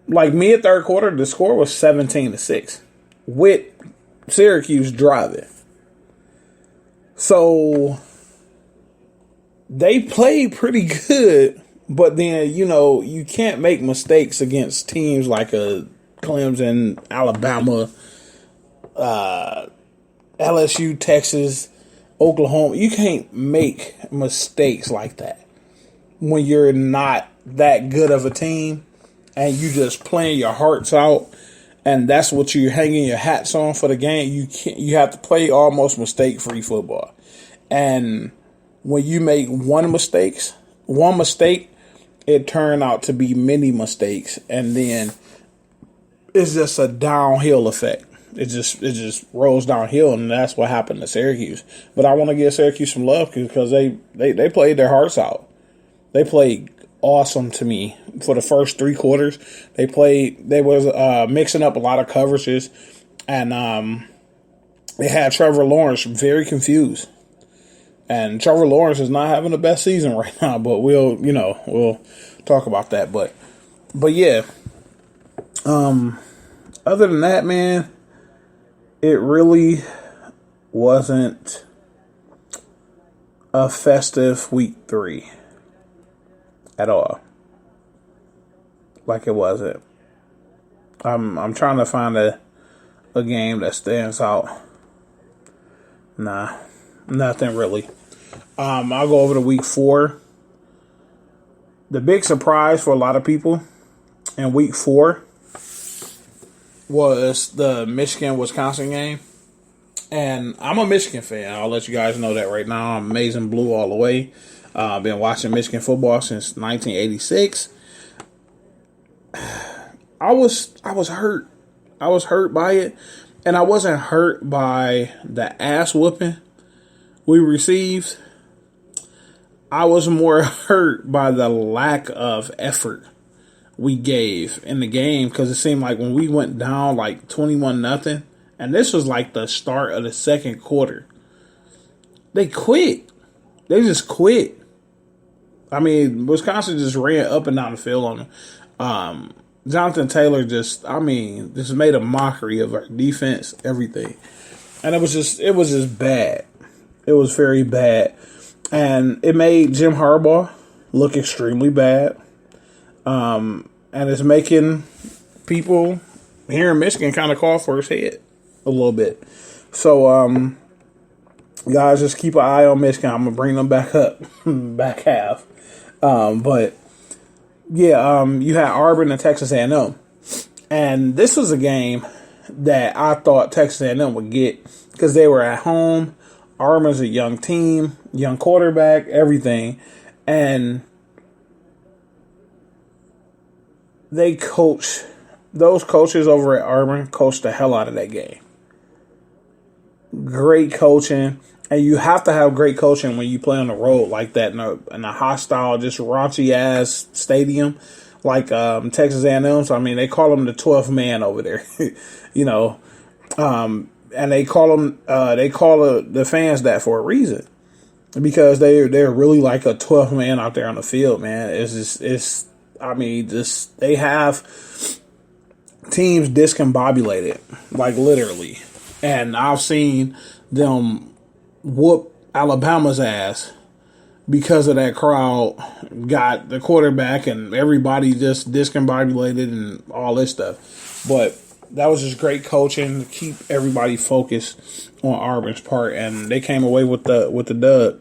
like mid third quarter, the score was 17-6 with Syracuse driving. So they played pretty good, but then, you can't make mistakes against teams like Clemson, Alabama, LSU, Texas, Oklahoma. You can't make mistakes like that when you're not that good of a team and you just playing your hearts out, and that's what you're hanging your hats on for the game. You have to play almost mistake-free football. And when you make one mistake, it turned out to be many mistakes, and then it's just a downhill effect. It just rolls downhill, and that's what happened to Syracuse. But I want to give Syracuse some love because they played their hearts out. They played awesome to me for the first 3 quarters. They was mixing up a lot of coverages, and they had Trevor Lawrence very confused. And Trevor Lawrence is not having the best season right now, but we'll talk about that. But yeah, other than that, man, it really wasn't a festive week 3 at all. Like it wasn't. I'm trying to find a game that stands out. Nah, nothing really. I'll go over to week 4. The big surprise for a lot of people in week 4 was the Michigan-Wisconsin game. And I'm a Michigan fan. I'll let you guys know that right now. I'm Amazing Blue all the way. I've been watching Michigan football since 1986. I was hurt. I was hurt by it. And I wasn't hurt by the ass whooping we received. I was more hurt by the lack of effort we gave in the game, because it seemed like when we went down like 21-0, and this was like the start of the second quarter, they quit. They just quit. I mean, Wisconsin just ran up and down the field on them. Jonathan Taylor just made a mockery of our defense, everything. And it was just bad. It was very bad. And it made Jim Harbaugh look extremely bad. And it's making people here in Michigan kind of call for his head a little bit. So, guys, just keep an eye on Michigan. I'm going to bring them back up, back half. But, yeah, you had Auburn and Texas A&M. And this was a game that I thought Texas A&M would get because they were at home. Auburn's a young team, young quarterback, everything. And those coaches over at Auburn coached the hell out of that game. Great coaching. And you have to have great coaching when you play on the road like that in a hostile, just raunchy-ass stadium like Texas A&M. So, I mean, they call them the 12th man over there, and they call the fans that for a reason, because they're really like a 12th man out there on the field, man. They have teams discombobulated, like literally, and I've seen them whoop Alabama's ass because of that crowd got the quarterback and everybody just discombobulated and all this stuff. But that was just great coaching to keep everybody focused on Auburn's part, and they came away with the dub.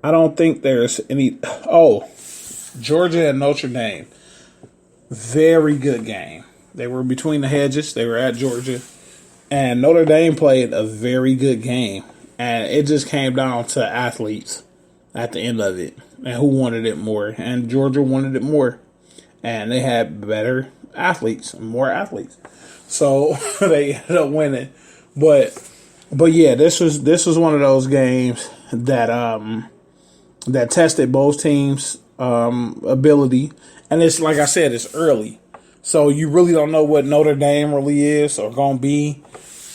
I don't think there's any. Oh, Georgia and Notre Dame, very good game. They were between the hedges. They were at Georgia, and Notre Dame played a very good game. And it just came down to athletes at the end of it and who wanted it more. And Georgia wanted it more. And they had better athletes, more athletes. So they ended up winning. But yeah, this was one of those games that tested both teams' ability. And it's like I said, it's early. So you really don't know what Notre Dame really is or going to be.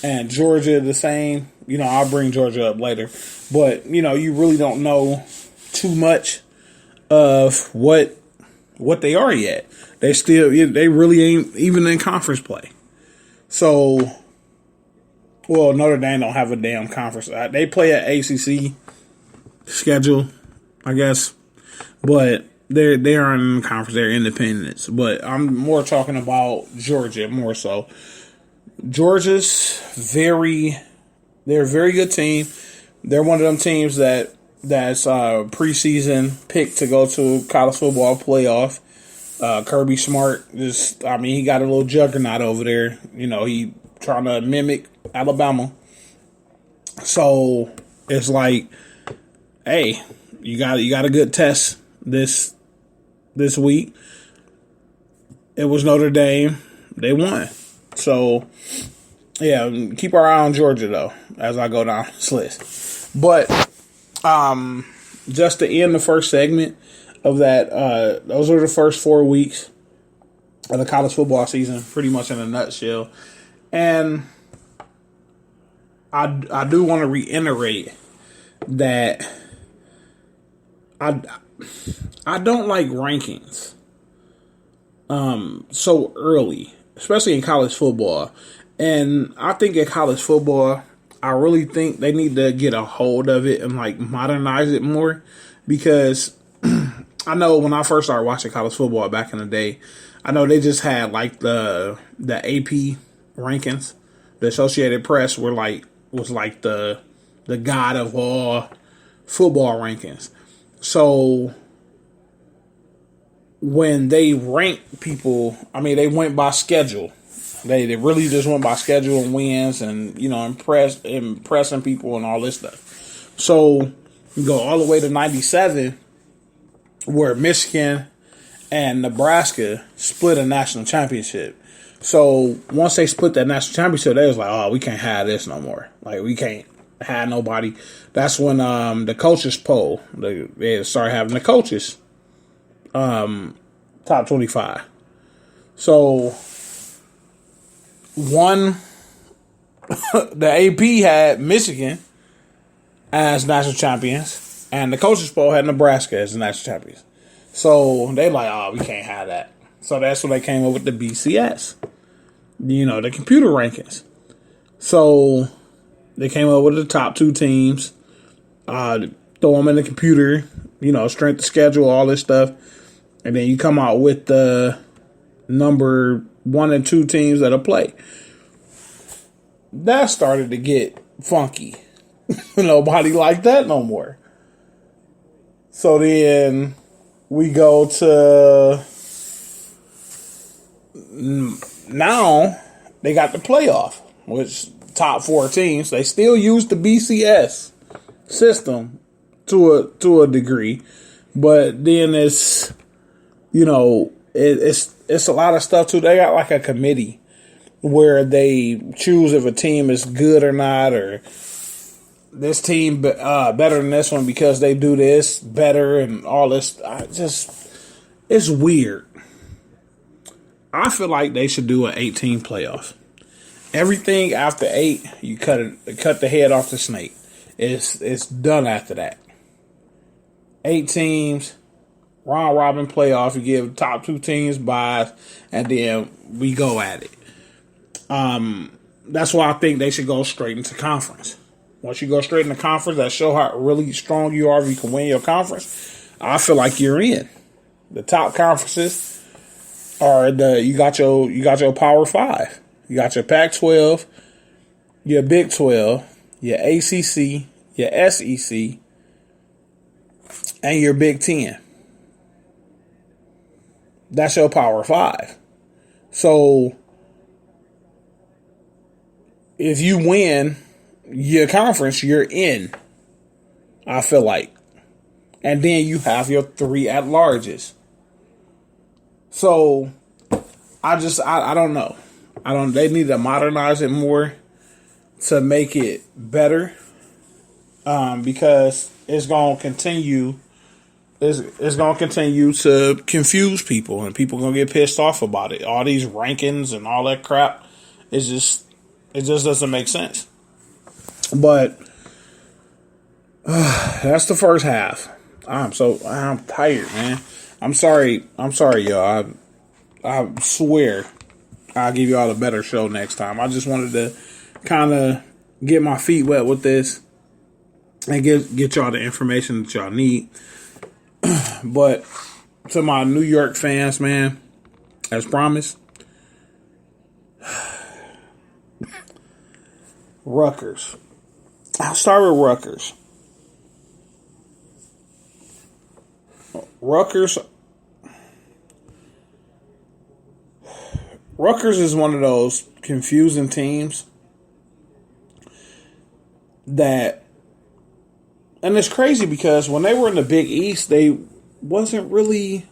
And Georgia the same. I'll bring Georgia up later. But, you really don't know too much of what they are yet. They really ain't even in conference play. So, well, Notre Dame don't have a damn conference. They play at ACC schedule, I guess, but they aren't in the conference. They're independents. But I'm more talking about Georgia more so. Georgia's they're a very good team. They're one of them teams that's preseason picked to go to college football playoff. Kirby Smart he got a little juggernaut over there. He trying to mimic Alabama. So it's like, hey, you got a good test this week. It was Notre Dame. They won. So yeah, keep our eye on Georgia though as I go down this list. But just to end the first segment of that, those are the first 4 weeks of the college football season, pretty much in a nutshell. And I do want to reiterate that I don't like rankings so early, especially in college football. And I think in college football, I really think they need to get a hold of it and modernize it more, because I know when I first started watching college football back in the day, I know they just had the AP rankings. The Associated Press was the god of all football rankings. So when they rank people, they went by schedule. They really just went by schedule and wins and, impressing people and all this stuff. So you go all the way to 97, where Michigan and Nebraska split a national championship. So once they split that national championship, they was like, oh, we can't have this no more. We can't have nobody. That's when the coaches poll, they started having the coaches top 25. So the AP had Michigan as national champions, and the coaches poll had Nebraska as the national champions. So they we can't have that. So that's when they came up with the BCS, the computer rankings. So they came up with the top 2 teams, throw them in the computer, strength of schedule, all this stuff. And then you come out with the number 1 and 2 teams that'll play. That started to get funky. Nobody like that no more. So then we go to now they got the playoff, which top 4 teams. They still use the BCS system to a degree, but then it's it's a lot of stuff too. They got a committee where they choose if a team is good or not, or this team better than this one because they do this better and all this. It's weird. I feel like they should do an 18 playoff. Everything after 8, you cut the head off the snake. It's done after that. 8 teams, round robin playoff. You give top 2 teams byes, and then we go at it. That's why I think they should go straight into conference. Once you go straight into conference, that show how really strong you are if you can win your conference. I feel like you're in. The top conferences are you got your Power 5. You got your Pac-12, your Big 12, your ACC, your SEC, and your Big 10. That's your Power 5. So if you win your conference, you're in, I feel like. And then you have your 3 at-larges. So I don't know. They need to modernize it more to make it better. Because it's going to continue. It's going to continue to confuse people, and people are going to get pissed off about it. All these rankings and all that crap. It just doesn't make sense. But that's the first half. I'm tired, man. I'm sorry, y'all. I swear I'll give y'all a better show next time. I just wanted to kind of get my feet wet with this and get y'all the information that y'all need. But to my New York fans, man, as promised, Rutgers. I'll start with Rutgers. Rutgers is one of those confusing teams that, and it's crazy because when they were in the Big East, they wasn't really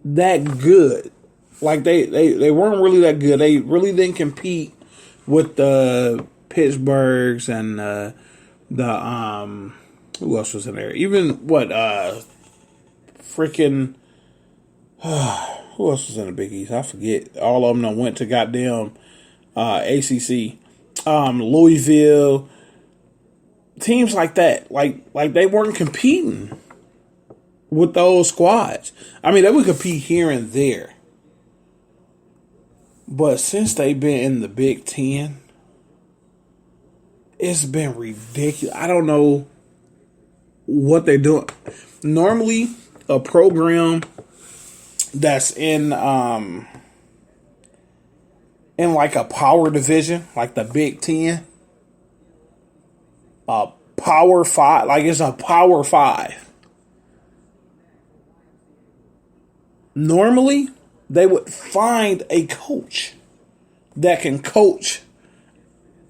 that good. Like they weren't really that good. They really didn't compete with the Pittsburghs and the who else was in there? Even freaking who else was in the Big East? I forget. All of them went to goddamn ACC, Louisville, teams like that. Like they weren't competing with those squads. I mean, they would compete here and there, but since they've been in the Big Ten, it's been ridiculous. I don't know what they're doing. Normally, a program that's in like a power division, like the Big Ten, a Power Five, like it's a Power Five. Normally, they would find a coach that can coach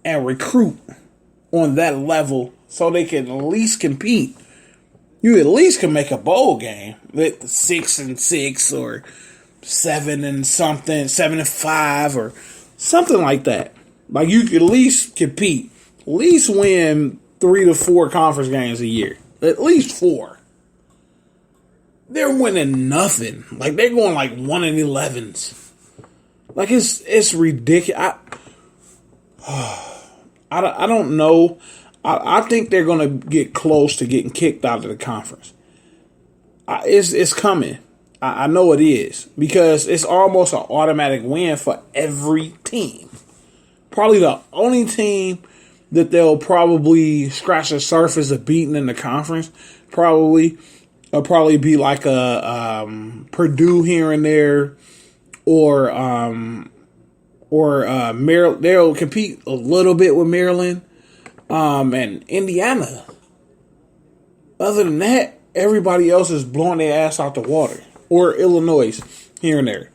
and recruit on that level so they can at least compete. You at least can make a bowl game with 6-6 or 7-5 or something like that. Like you could at least compete, at least win 3 to 4 conference games a year, at least 4. They're winning nothing. Like they're going like 1-11s. Like it's ridiculous. I don't know. I think they're going to get close to getting kicked out of the conference. It's coming. I know it is. Because it's almost an automatic win for every team. Probably the only team that they'll probably scratch the surface of beating in the conference will probably be like a Purdue here and there, or Maryland. They'll compete a little bit with Maryland. And Indiana. Other than that, everybody else is blowing their ass out the water. Or Illinois, here and there.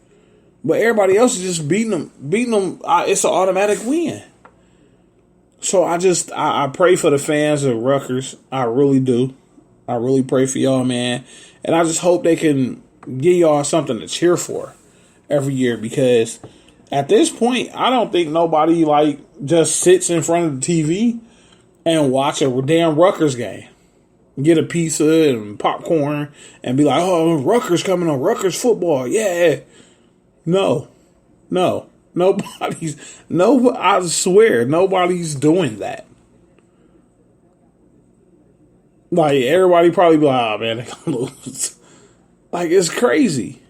But everybody else is just beating them. It's an automatic win. So I pray for the fans of Rutgers. I really do. I really pray for y'all, man. And I just hope they can give y'all something to cheer for every year. Because at this point, I don't think nobody just sits in front of the TV and watch a damn Rutgers game. Get a pizza and popcorn and be like, oh, Rutgers coming on, Rutgers football. Yeah. No. I swear, nobody's doing that. Like, everybody probably be like, oh, man, they're going to lose. Like, it's crazy.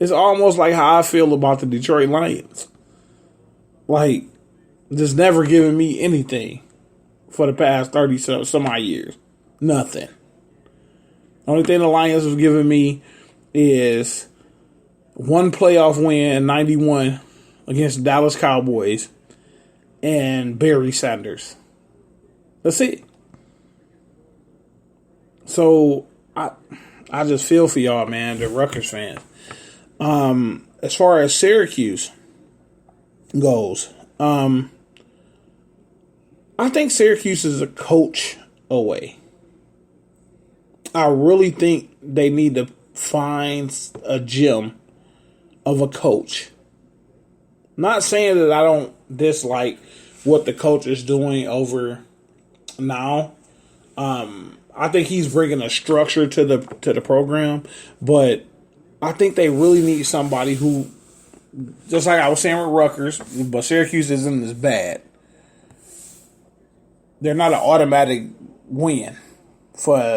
It's almost like how I feel about the Detroit Lions. Like, just never giving me anything for the past 30 some odd years. Nothing. Only thing the Lions have given me is one playoff win in 91 against Dallas Cowboys and Barry Sanders. That's it. So I just feel for y'all, man, the Rutgers fans. As far as Syracuse goes, I think Syracuse is a coach away. I really think they need to find a gem of a coach. Not saying that I don't dislike what the coach is doing over now. I think he's bringing a structure to the program, but I think they really need somebody who, just like I was saying with Rutgers, but Syracuse isn't as bad. They're not an automatic win for